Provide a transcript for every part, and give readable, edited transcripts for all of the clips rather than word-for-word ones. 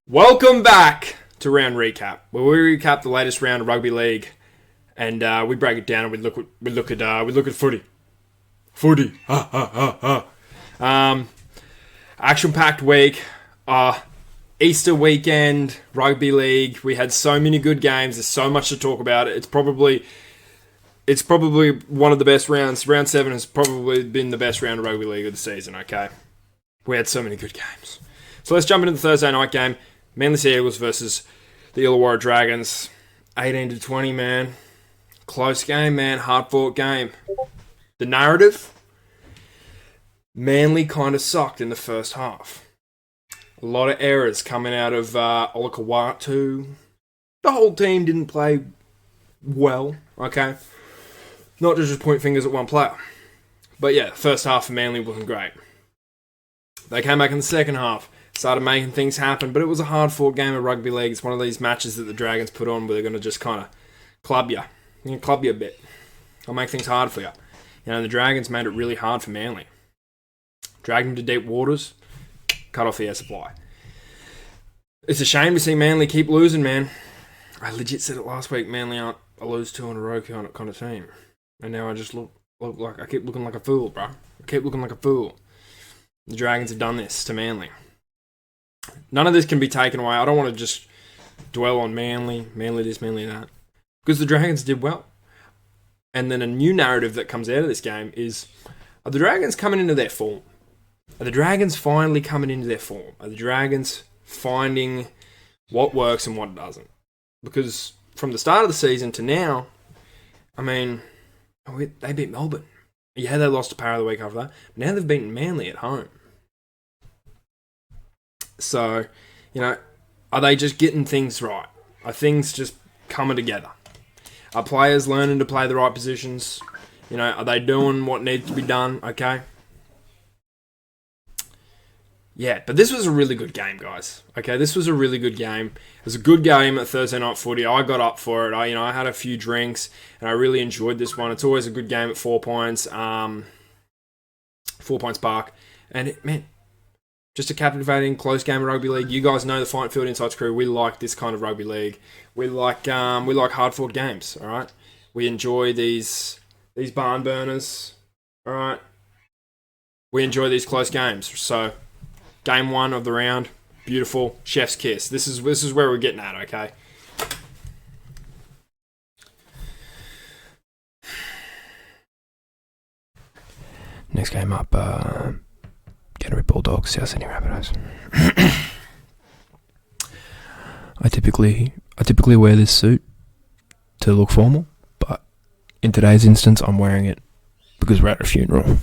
Welcome back to Round Recap, where we recap the latest round of rugby league, and we break it down and we look at footy. Action-packed week, Easter weekend, rugby league. We had so many good games. There's so much to talk about. It's probably one of the best rounds. Round 7 has probably been the best round of rugby league of the season. Okay, we had so many good games. So let's jump into the Thursday night game. Manly Sea Eagles versus the Illawarra Dragons. 18-20, man. Close game, man. Hard-fought game. The narrative? Manly kind of sucked in the first half. A lot of errors coming out of Olakawatu. The whole team didn't play well, okay? Not just point fingers at one player. But yeah, first half for Manly wasn't great. They came back in the second half. Started making things happen, but it was a hard-fought game of rugby league. It's one of these matches that the Dragons put on where they're going to just kind of club you. They're going to club you a bit. They'll make things hard for you. The Dragons made it really hard for Manly. Dragged them to deep waters, cut off the air supply. It's a shame to see Manly keep losing, man. I legit said it last week, Manly aren't a lose 2 in a row kind of team. And now I just look like I keep looking like a fool, bro. I keep looking like a fool. The Dragons have done this to Manly. None of this can be taken away. I don't want to just dwell on Manly this, Manly that. Because the Dragons did well. And then a new narrative that comes out of this game is, are the Dragons coming into their form? Are the Dragons finally coming into their form? Are the Dragons finding what works and what doesn't? Because from the start of the season to now, I mean, they beat Melbourne. Yeah, they lost to Parra the week after that. But now they've beaten Manly at home. So, are they just getting things right? Are things just coming together? Are players learning to play the right positions? Are they doing what needs to be done? Okay. Yeah, but this was a really good game, guys. Okay, this was a really good game. It was a good game at Thursday Night Footy. I got up for it. I had a few drinks, and I really enjoyed this one. It's always a good game at 4 Points. 4 Points Park. And, just a captivating, close game of rugby league. You guys know the Fight Field Insights crew. We like this kind of rugby league. We like hard-fought games, all right? We enjoy these barn burners, all right? We enjoy these close games. So, game 1 of the round, beautiful, chef's kiss. This is where we're getting at, okay? Next game up, Canterbury Bulldogs, South Sydney Rabbitohs. I typically wear this suit to look formal, but in today's instance, I'm wearing it because we're at a funeral.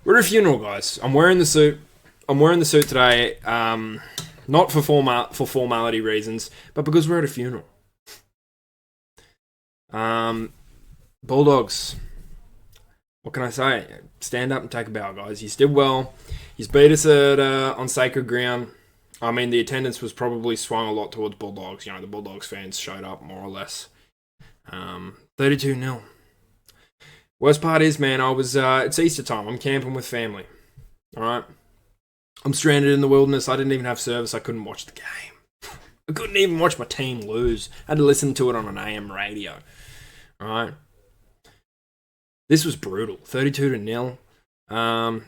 We're at a funeral, guys. I'm wearing the suit. Today, not for formality reasons, but because we're at a funeral. Bulldogs. What can I say? Stand up and take a bow, guys. You did well. You beat us on sacred ground. I mean, the attendance was probably swung a lot towards Bulldogs. The Bulldogs fans showed up, more or less. 32-0. Worst part is, man, it's Easter time. I'm camping with family. All right? I'm stranded in the wilderness. I didn't even have service. I couldn't watch the game. I couldn't even watch my team lose. I had to listen to it on an AM radio. All right? This was brutal. 32-0.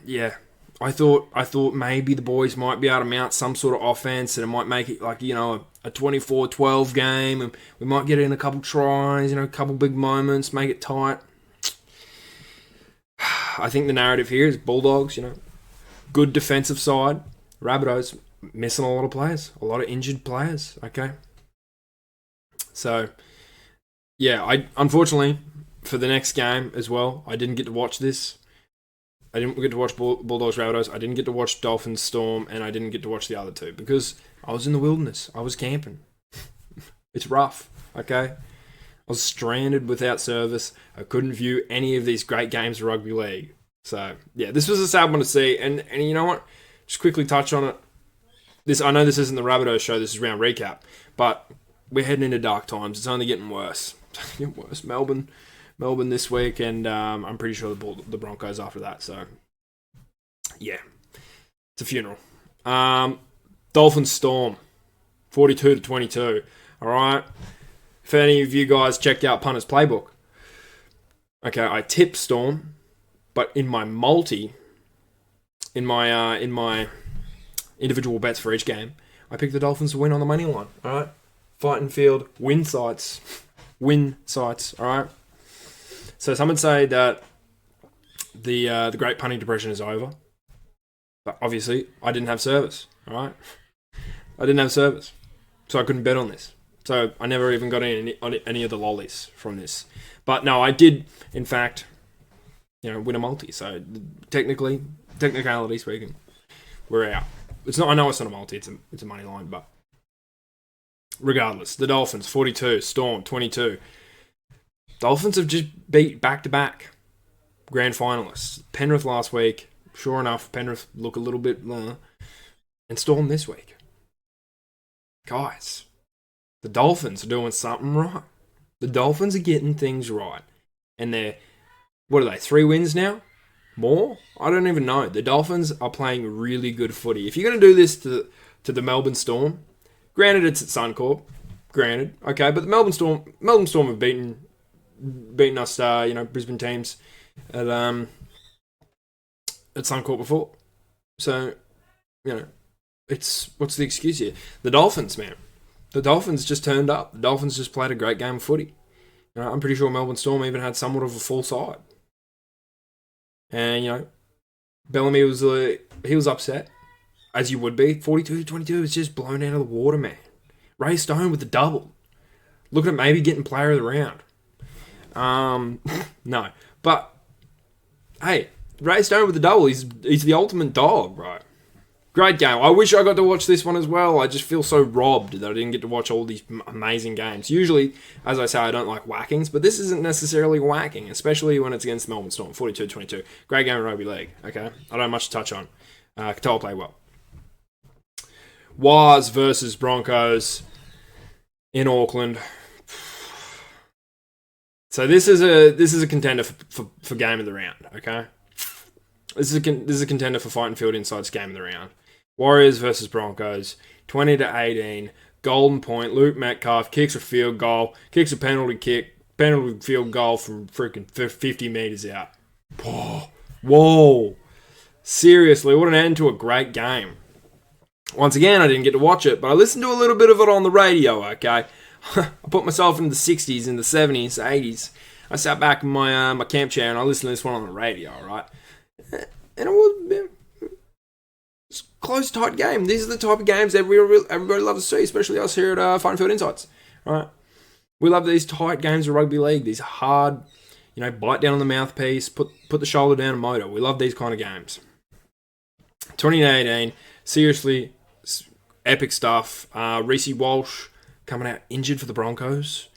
Yeah. I thought maybe the boys might be able to mount some sort of offense and it might make it like, a 24-12 game and we might get in a couple tries, a couple big moments, make it tight. I think the narrative here is Bulldogs, good defensive side. Rabbitohs missing a lot of players, a lot of injured players, okay? So, yeah, unfortunately, for the next game as well, I didn't get to watch this. I didn't get to watch Bulldogs Rabbitohs. I didn't get to watch Dolphins Storm, and I didn't get to watch the other two because I was in the wilderness. I was camping. It's rough, okay? I was stranded without service. I couldn't view any of these great games of rugby league. So, yeah, this was a sad one to see. And you know what? Just quickly touch on it. I know this isn't the Rabbitohs show. This is Round Recap. But we're heading into dark times. It's only getting worse. It's only getting worse. Melbourne this week, and I'm pretty sure the Broncos after that. So, yeah, it's a funeral. Dolphins Storm. 42-22. All right. If any of you guys checked out Punter's Playbook, okay, I tipped Storm, but in my multi, in my individual bets for each game, I picked the Dolphins to win on the money line. All right. Fighting field, win sites. Win sites. All right. So some would say that the Great Punting Depression is over. But obviously, I didn't have service. All right. I didn't have service. So I couldn't bet on this. So I never even got any of the lollies from this. But no, I did, in fact, win a multi. So technicality speaking, we're out. It's not. I know it's not a multi. It's a money line. But regardless, the Dolphins 42, Storm 22. Dolphins have just beat back-to-back grand finalists. Penrith last week. Sure enough, Penrith look a little bit and Storm this week. Guys, the Dolphins are doing something right. The Dolphins are getting things right. And they're, what are they, 3 wins now? More? I don't even know. The Dolphins are playing really good footy. If you're going to do this to the Melbourne Storm, granted it's at Suncorp, granted, okay, but the Melbourne Storm have beaten us, Brisbane teams at Suncorp before. So, what's the excuse here? The Dolphins, man. The Dolphins just turned up. The Dolphins just played a great game of footy. I'm pretty sure Melbourne Storm even had somewhat of a full side. And, Bellamy he was upset, as you would be. 42-22 was just blown out of the water, man. Ray Stone with the double. Looking at maybe getting player of the round. No. But, hey, Ray Stone with the double, he's the ultimate dog, right? Great game. I wish I got to watch this one as well. I just feel so robbed that I didn't get to watch all these amazing games. Usually, as I say, I don't like whackings, but this isn't necessarily whacking, especially when it's against Melbourne Storm, 42-22. Great game of rugby league, okay? I don't have much to touch on. Katoa played well. Waz versus Broncos in Auckland. So this is a contender for game of the round, okay? This is a contender for Fighting Field Insights game of the round. Warriors versus Broncos, 20-18, golden point. Luke Metcalf kicks a field goal, kicks a penalty field goal from freaking 50 metres out. Whoa. Seriously, what an end to a great game. Once again, I didn't get to watch it, but I listened to a little bit of it on the radio, okay? I put myself in the 60s, in the 70s, 80s. I sat back in my camp chair and I listened to this one on the radio, right? And it was a close, tight game. These are the type of games that everybody loves to see, especially us here at Fighting Field Insights. Right? We love these tight games of rugby league. These hard, bite down on the mouthpiece, put the shoulder down and motor. We love these kind of games. 2018, seriously, epic stuff. Reece Walsh coming out injured for the Broncos.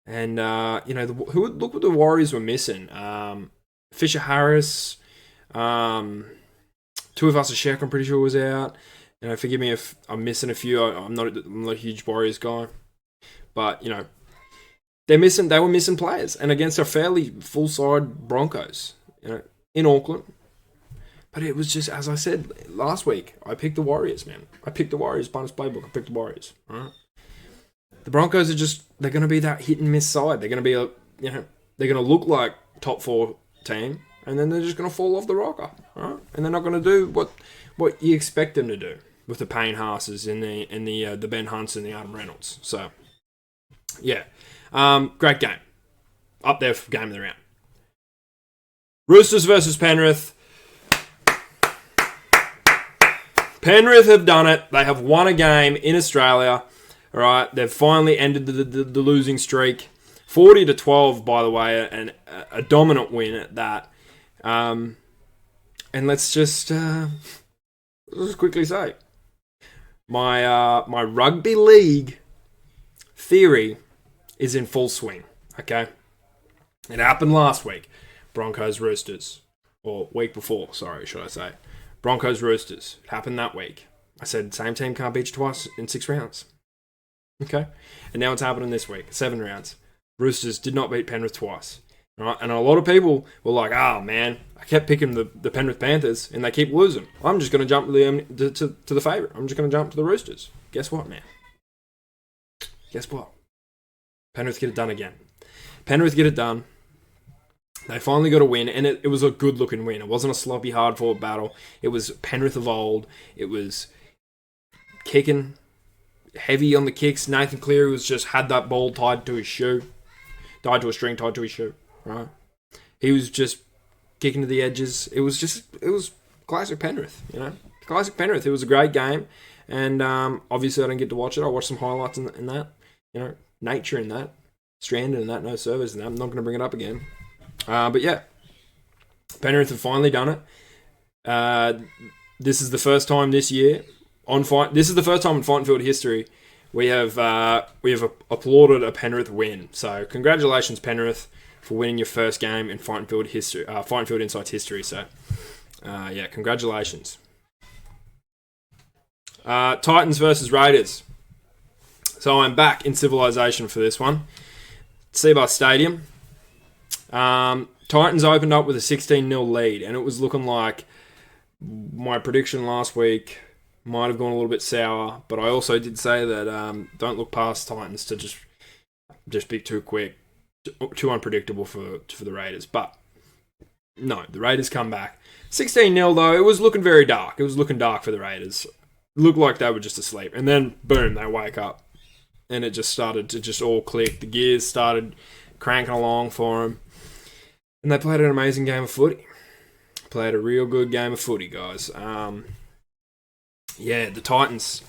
And, look what the Warriors were missing. Fisher Harris... Tuivasa-Sheck, I'm pretty sure, was out. Forgive me if I'm missing a few. I'm not a huge Warriors guy, but they were missing players, and against a fairly full side Broncos, in Auckland. But it was just, as I said last week, I picked the Warriors, man. I picked the Warriors. Bunnies playbook. I picked the Warriors. All right. The Broncos they're going to be that hit and miss side. They're going to be they're going to look like top 4 team. And then they're just going to fall off the rocker, right? And they're not going to do what you expect them to do with the Payne Haas's and the Ben Hunts and the Adam Reynolds. So, yeah, great game, up there for game of the round. Roosters versus Penrith. Penrith have done it. They have won a game in Australia. All right, they've finally ended the losing streak. 40-12, by the way, and a dominant win at that. And let's just quickly say, my rugby league theory is in full swing. Okay, it happened last week. Broncos Roosters, or week before. Sorry, should I say Broncos Roosters? It happened that week. I said same team can't beat you twice in 6 rounds. Okay, and now it's happening this week, 7 rounds. Roosters did not beat Penrith twice. Right? And a lot of people were like, oh man, I kept picking the Penrith Panthers and they keep losing. I'm just going to jump to the favourite. I'm just going to jump to the Roosters. Guess what, man? guess what? Penrith get it done again. Penrith get it done. They finally got a win, and it was a good-looking win. It wasn't a sloppy, hard-fought battle. It was Penrith of old. It was kicking, heavy on the kicks. Nathan Cleary was just had that ball tied to his shoe. Tied to a string, tied to his shoe. Right? He was just kicking to the edges. It was classic Penrith, Classic Penrith. It was a great game, and obviously I didn't get to watch it. I watched some highlights in that. Nature in that. Stranded in that. No service in that. I'm not going to bring it up again. But yeah, Penrith have finally done it. This is the first time this year This is the first time in Fightenfield history we have applauded a Penrith win. So congratulations, Penrith, for winning your first game in Fightenfield history. Fightenfield Insights history. So yeah, congratulations. Titans versus Raiders. So I'm back in civilization for this one. Cbus Stadium. Titans opened up with a 16-0 lead, and it was looking like my prediction last week might have gone a little bit sour, but I also did say that don't look past Titans to just be too quick, too unpredictable for the Raiders. But no, the Raiders come back. 16-0 though, it was looking very dark. It was looking dark for the Raiders. It looked like they were just asleep, and then boom, they wake up, and it just started to just all click. The gears started cranking along for them. And they played an amazing game of footy. Played a real good game of footy, guys. Yeah, the Titans,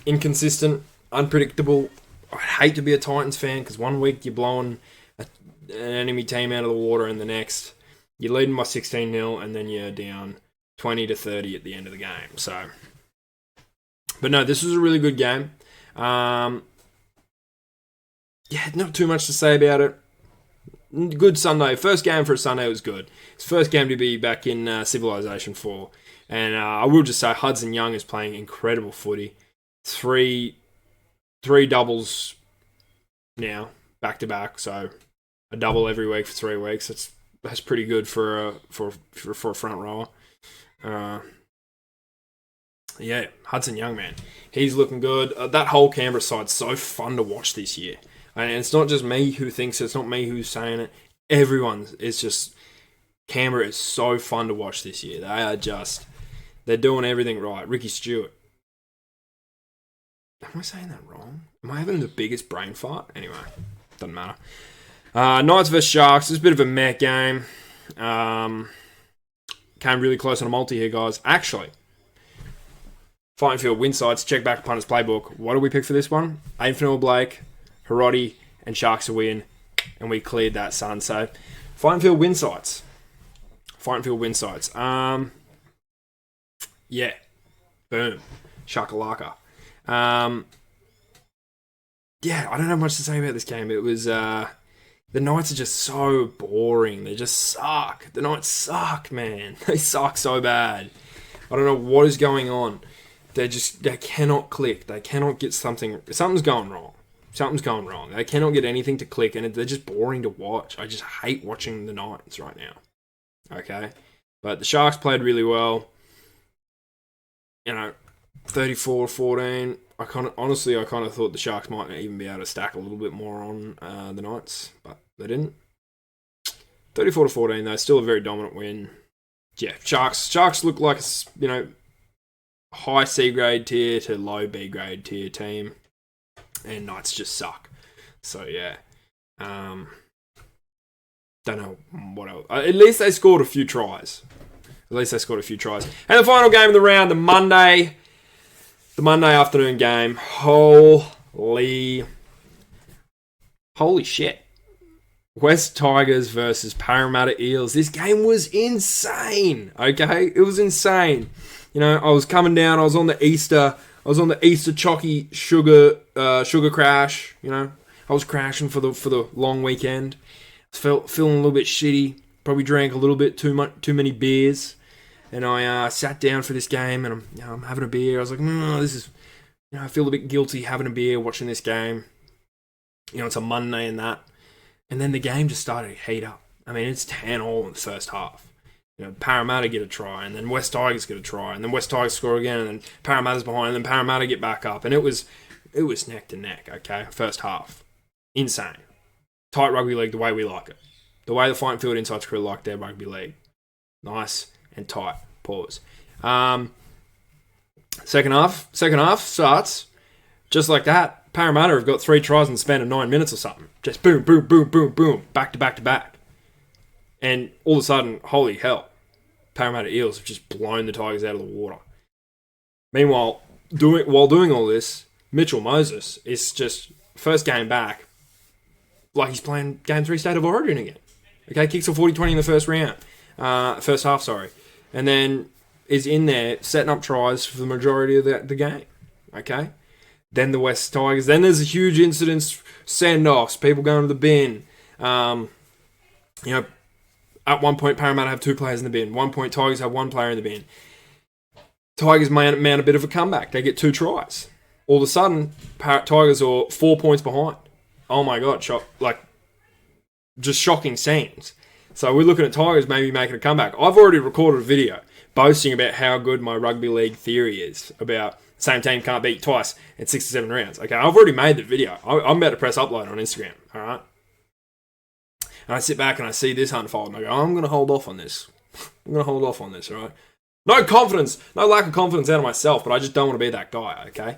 inconsistent, unpredictable. I hate to be a Titans fan because one week you're blowing an enemy team out of the water, and the next you're leading by 16-0, and then you're down 20-30 at the end of the game. So, but no, this was a really good game. Yeah, not too much to say about it. Good Sunday. First game for a Sunday was good. It's first game to be back in Civilization 4. And I will just say Hudson Young is playing incredible footy. Three doubles now, back to back. So a double every week for 3 weeks. That's pretty good for a front rower. Yeah, Hudson Young, man. He's looking good. That whole Canberra side's so fun to watch this year. And it's not just me who thinks it. It's not me who's saying it. Everyone is just... Canberra is so fun to watch this year. They're doing everything right. Ricky Stewart. Am I saying that wrong? Am I having the biggest brain fart? Anyway, doesn't matter. Knights vs Sharks. It's a bit of a meh game. Came really close on a multi here, guys. Actually, Fightenfield win sides. Check back Punters Playbook. What do we pick for this one? Ainfanil Blake, Hiroti, and Sharks to win. And we cleared that, son. So, Fightenfield win sides. Yeah. Boom. Shakalaka. Yeah, I don't have much to say about this game. It was... the Knights are just so boring. They just suck. The Knights suck, man. They suck so bad. I don't know what is going on. They cannot click. They cannot get something... Something's going wrong. They cannot get anything to click, and they're just boring to watch. I just hate watching the Knights right now. Okay? But the Sharks played really well. 34-14. I kind of thought the Sharks might even be able to stack a little bit more on the Knights, but they didn't. 34-14 though, still a very dominant win. Yeah, Sharks look like a high C grade tier to low B grade tier team, and Knights just suck. So yeah, don't know what else. At least they scored a few tries. And the final game of the round, the Monday afternoon game. Holy shit. West Tigers versus Parramatta Eels. This game was insane. Okay? It was insane. I was coming down, I was on the Easter chalky sugar crash, I was crashing for the long weekend. Feeling a little bit shitty. Probably drank a little bit too many beers. And I sat down for this game, and I'm having a beer. I was like, this is, I feel a bit guilty having a beer watching this game. It's a Monday and that. And then the game just started to heat up. I mean, it's 10-all in the first half. Parramatta get a try, and then West Tigers get a try, and then West Tigers score again, and then Parramatta's behind, and then Parramatta get back up. And it was it was neck to neck, okay? First half. Insane. Tight rugby league the way we like it. The way the Fighting Field Insights crew like their rugby league. Nice and tight. Pause. Second half starts just like that. Parramatta have got 3 tries in the span of 9 minutes or something. Just boom, boom, boom, boom, boom. Back to back to back. And all of a sudden, holy hell, Parramatta Eels have just blown the Tigers out of the water. Meanwhile, while doing all this, Mitchell Moses is just first game back, like he's playing Game 3 State of Origin again. Okay, kicks a 40-20 in the first half, and then is in there setting up tries for the majority of the game. Okay, then the West Tigers. Then there's a huge incident, send-offs, people going to the bin. At one point, Parramatta have 2 players in the bin. One point, Tigers have 1 player in the bin. Tigers mount a bit of a comeback. They get 2 tries. All of a sudden, Tigers are 4 points behind. Oh my God, just shocking scenes. So we're looking at Tigers maybe making a comeback. I've already recorded a video boasting about how good my rugby league theory is about same team can't beat twice in 6 to 7 rounds. Okay, I've already made the video. I'm about to press upload on Instagram. All right. And I sit back and I see this unfold and I go, I'm going to hold off on this. All right? No confidence, no lack of confidence out of myself, but I just don't want to be that guy, okay?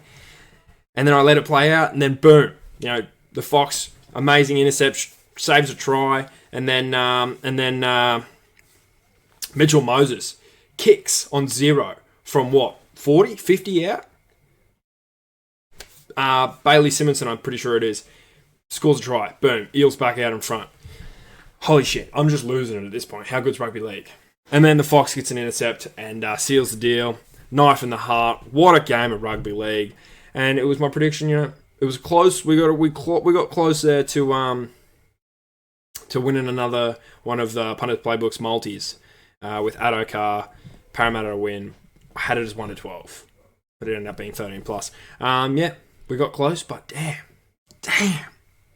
And then I let it play out and then boom, the Fox, amazing intercept, saves a try, and then Mitchell Moses kicks on 0 from what, 40, 50 out? Bailey Simonson, I'm pretty sure it is, scores a try. Boom, Eels back out in front. Holy shit, I'm just losing it at this point. How good's rugby league? And then the Fox gets an intercept and seals the deal. Knife in the heart. What a game of rugby league. And it was my prediction, it was close. We got close there to winning another one of the Punters Playbook's multis with accor, Parramatta to win. I had it as 1 to 12, but it ended up being 13 plus. We got close, but damn,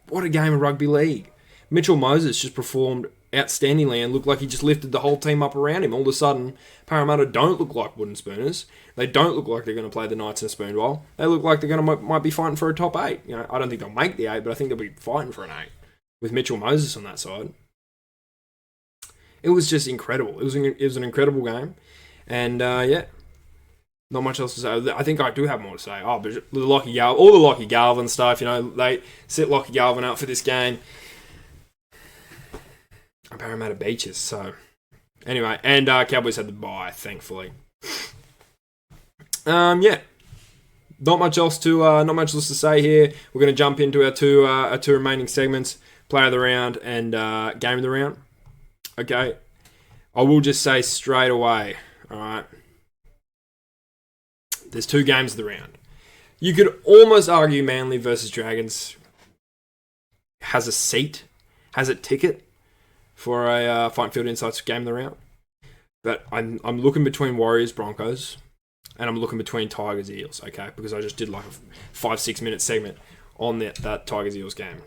what a game of rugby league. Mitchell Moses just performed outstandingly and looked like he just lifted the whole team up around him. All of a sudden, Parramatta don't look like wooden spooners. They don't look like they're going to play the Knights in a spoon bowl. They look like they're might be fighting for a top 8. I don't think they'll make the 8, but I think they'll be fighting for an 8 with Mitchell Moses on that side. It was just incredible. It was an incredible game, and not much else to say. I think I do have more to say. But all the Lockie Galvin stuff. They set Lockie Galvin up for this game. Parramatta Beaches. So anyway, and Cowboys had the bye, thankfully. Not much else to say here. We're going to jump into our two remaining segments: Player of the Round and Game of the Round. Okay, I will just say straight away. All right, there's 2 games of the round. You could almost argue Manly versus Dragons has a ticket for a Fighting Field Insights Game of the Round. But I'm looking between Warriors, Broncos, and I'm looking between Tigers, Eels, okay? Because I just did like a 5-6 minute segment on that Tigers, Eels game.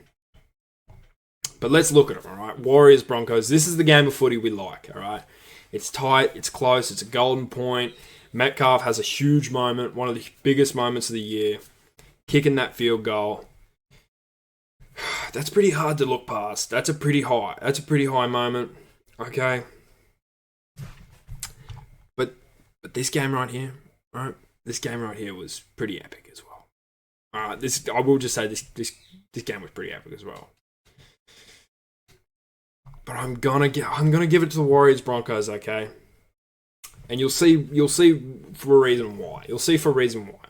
But let's look at them, all right? Warriors, Broncos. This is the game of footy we like, all right? It's tight, it's close, it's a golden point. Metcalf has a huge moment, one of the biggest moments of the year, kicking that field goal. That's pretty hard to look past. That's a pretty high moment. Okay. But this game right here, right? This game right here was pretty epic as well. I will just say this game was pretty epic as well. But I'm gonna give it to the Warriors Broncos, okay? And you'll see for a reason why.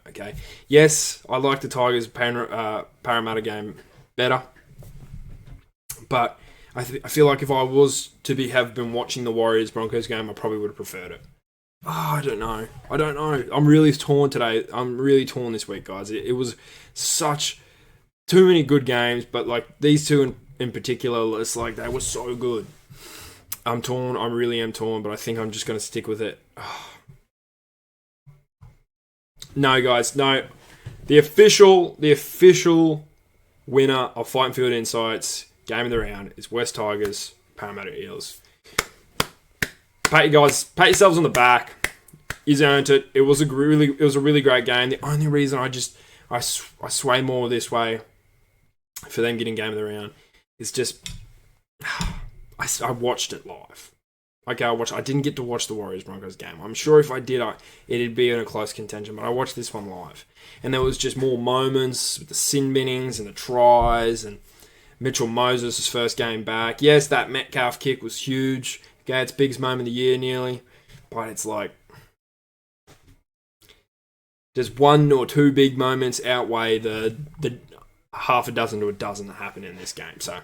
Okay? Yes, I like the Tigers Parramatta game better. But I feel like if I was to have been watching the Warriors Broncos game, I probably would have preferred it. I don't know. I'm really torn today. I'm really torn this week, guys. It was such too many good games, but like these two in particular, it's like they were so good. I'm torn. I really am torn, but I think I'm just going to stick with it. No, guys, no. The official winner of Fighting Field Insights Game of the Round is West Tigers, Parramatta Eels. Pat yourselves on the back. You earned it. It was a really great game. The only reason I I sway more this way for them getting game of the round. It's just I watched it live. Okay, I didn't get to watch the Warriors-Broncos game. I'm sure if I did, it'd be in a close contention, but I watched this one live. And there was just more moments with the sin binnings and the tries and Mitchell Moses' first game back. Yes, that Metcalf kick was huge. Okay, it's Big's moment of the year nearly. But it's like, just one or two big moments outweigh the half a dozen to a dozen that happen in this game. So,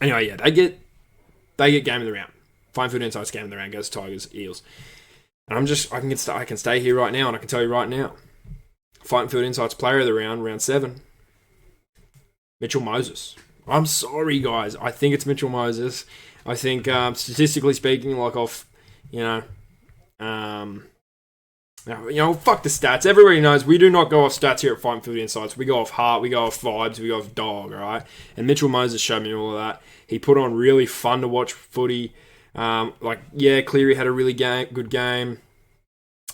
anyway, yeah, they get game of the round. Fine Food Insights game of the round goes Tigers, Eels. And I can stay here right now and I can tell you right now. Fighting Field Insights player of the round 7. Mitchell Moses. I'm sorry, guys. I think it's Mitchell Moses. I think, statistically speaking, like off, fuck the stats. Everybody knows we do not go off stats here at Fighting Field Insights. We go off heart, we go off vibes, we go off dog, all right? And Mitchell Moses showed me all of that. He put on really fun to watch footy. Cleary had a really good game.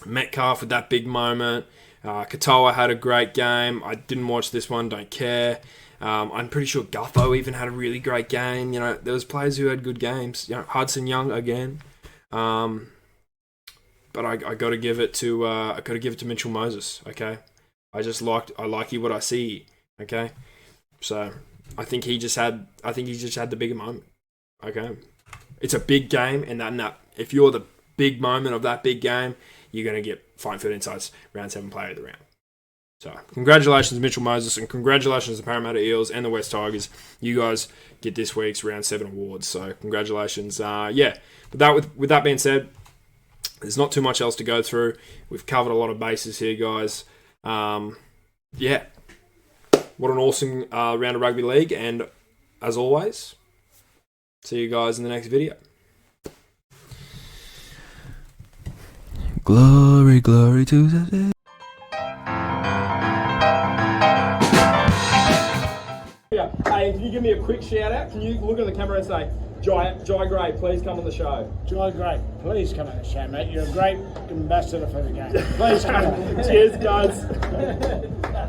Metcalf with that big moment. Katoa had a great game. I didn't watch this one, don't care. I'm pretty sure Gutho even had a really great game. There was players who had good games. Hudson Young again. But I got to give it to Mitchell Moses. Okay, I like what I see. Okay, so I think he just had the bigger moment. Okay, it's a big game, and that if you're the big moment of that big game, you're gonna get Fighting Field Insights round 7 player of the round. So congratulations, Mitchell Moses, and congratulations to the Parramatta Eels and the West Tigers. You guys get this week's round 7 awards. So congratulations. But with that being said, there's not too much else to go through. We've covered a lot of bases here, guys. What an awesome round of rugby league. And as always, see you guys in the next video. Glory, glory to the day. Hey, can you give me a quick shout out? Can you look at the camera and say, Jai Gray, please come on the show. Jai Gray, please come on the show, mate. You're a great ambassador for the game. Please come on. Cheers, guys.